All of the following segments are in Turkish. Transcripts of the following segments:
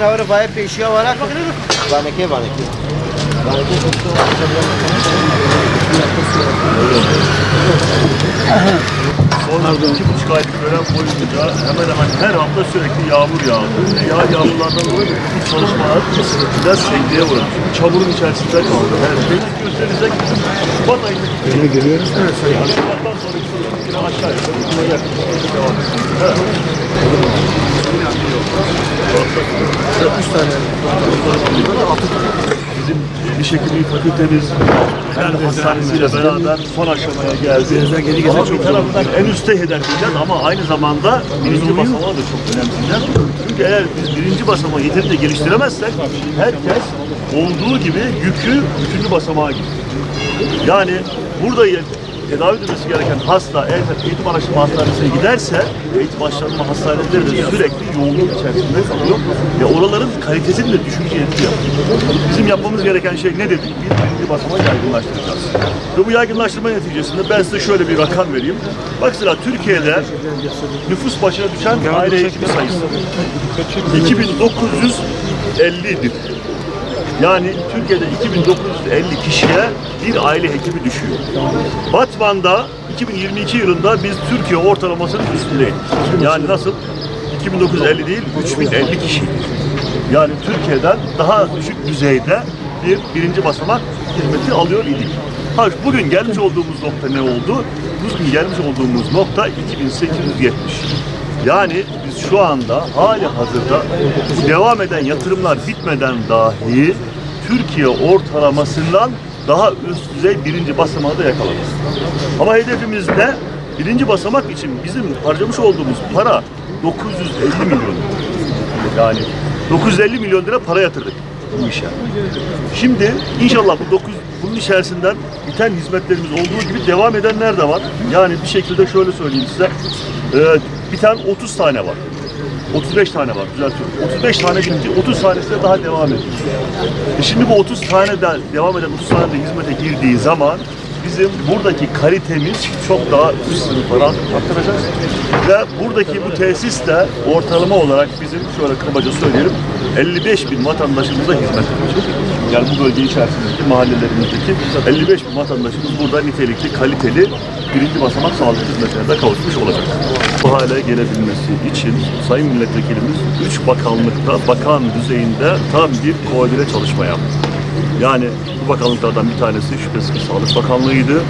ahora vai peixinho agora. Van aqui, van aqui. Van aqui. Son 2,5 aylık dönem boyunca hemen hemen her hafta sürekli yağmur yağdı. Yağmurlardan dolayı bu çalışmalar biraz sekteye uğradı. Çamurun içerisinde kaldı. Her şey gösterirsek Şubat ayındaki Yine geliyoruz. Evet, yani Şubat'tan sonraki süreçte aşağı yukarı buna yakın devam ediyor. Evet. 3 tane. Bizim diş hekimliği fakültemiz kendi hastanesiyle beraber son aşamaya geldi. Ama bir taraftan en üstte hedefleyeceğiz ama aynı zamanda birinci basamağı da çok önemseyeceğiz. Çünkü eğer biz birinci basamağı yeterince geliştiremezsek herkes olduğu gibi yükü üçüncü basamağa gidiyor. Yani burada tedavi edilmesi gereken hasta eğer eğitim araştırma hastanesine giderse eğitim araştırma hastaneleri de sürekli yoğunluk içerisinde kalıyor ve oraların kalitesini de düşürücü etki yapıyor. Bizim yapmamız gereken şey ne dedik? Birinci basamağı yaygınlaştıracağız. Ve bu yaygınlaştırma neticesinde ben size şöyle bir rakam vereyim. Bak sıra Türkiye'de nüfus başına düşen aile hekimi sayısı 2950'dir. Yani Türkiye'de 2950 kişiye bir aile hekimi düşüyor. Batman'da 2022 yılında biz Türkiye ortalamasının üstündeyiz. Yani nasıl? 2950 değil, 3050 kişi. Yani Türkiye'den daha düşük düzeyde birinci basamak hizmeti alıyor idik. Bugün gelmiş olduğumuz nokta ne oldu? Bugün gelmiş olduğumuz nokta 2870. Yani biz şu anda hali hazırda bu devam eden yatırımlar bitmeden dahi Türkiye ortalamasından daha üst düzey birinci basamağı da yakalarız. Ama hedefimiz ne? Birinci basamak için bizim harcamış olduğumuz para 950 milyon. Yani 950 milyon lira para yatırdık bu işe. Şimdi inşallah bunun içerisinden biten hizmetlerimiz olduğu gibi devam edenler de var. Yani bir şekilde şöyle söyleyeyim size. Biten 30 tane var. 35 tane var, düzeltiyorum. 35 tane bitti, 30 tanesi de daha devam ediyor. Şimdi bu 30 tane de devam eden 30 tane de hizmete girdiği zaman bizim buradaki kalitemiz çok daha üst sınıflara aktaracağız. Ve buradaki bu tesis de ortalama olarak bizim şöyle kabaca söyleyelim 55 bin vatandaşımıza hizmet edecek. Yani bu bölge içerisindeki mahallelerimizdeki 55 bin vatandaşımız burada nitelikli, kaliteli birinci basamak sağlık hizmetine de kavuşmuş olacak. Bu hale gelebilmesi için Sayın Milletvekilimiz 3 bakanlıkta bakan düzeyinde tam bir koordine çalışma yaptı. Yani bu bakanlıklardan bir tanesi şüphesiz ki Sağlık Bakanlığı'ydı,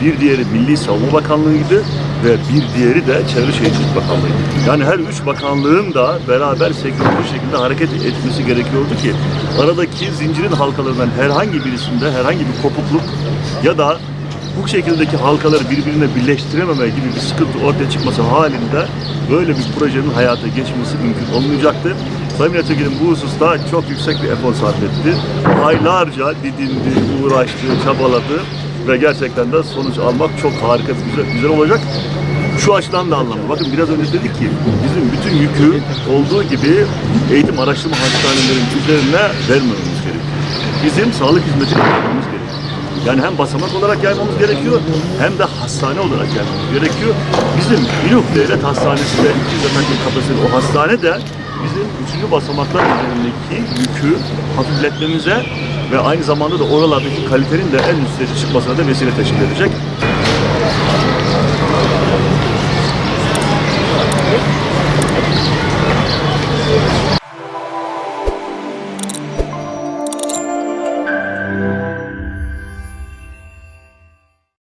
bir diğeri Milli Savunma Bakanlığı'ydı ve bir diğeri de Çevre Şehircilik Bakanlığı'ydı. Yani her üç bakanlığın da beraber senkronize şekilde hareket etmesi gerekiyordu ki aradaki zincirin halkalarından herhangi birisinde herhangi bir kopukluk ya da bu şekildeki halkaları birbirine birleştirememe gibi bir sıkıntı ortaya çıkması halinde böyle bir projenin hayata geçmesi mümkün olmayacaktı. Sayın Milletvekilim bu hususta çok yüksek bir efor sarf etti. Aylarca didindi, uğraştı, çabaladı ve gerçekten de sonuç almak çok harika, güzel olacak. Şu açıdan da anlamlı. Bakın biraz önce dedik ki bizim bütün yükü olduğu gibi eğitim araştırma hastanelerinin üzerine vermememiz gerekiyor. Bizim sağlık hizmetini yapmamız gerekiyor. Yani hem basamak olarak yaymamız gerekiyor hem de hastane olarak yaymamız gerekiyor. Bizim İnuk Devlet Hastanesi de 200 yataklı kapasiteli o hastane de bizim 3. basamaklar üzerindeki yükü hafifletmemize ve aynı zamanda da oralardaki kalitenin de en üst düzeye çıkmasına da vesile teşkil edecek.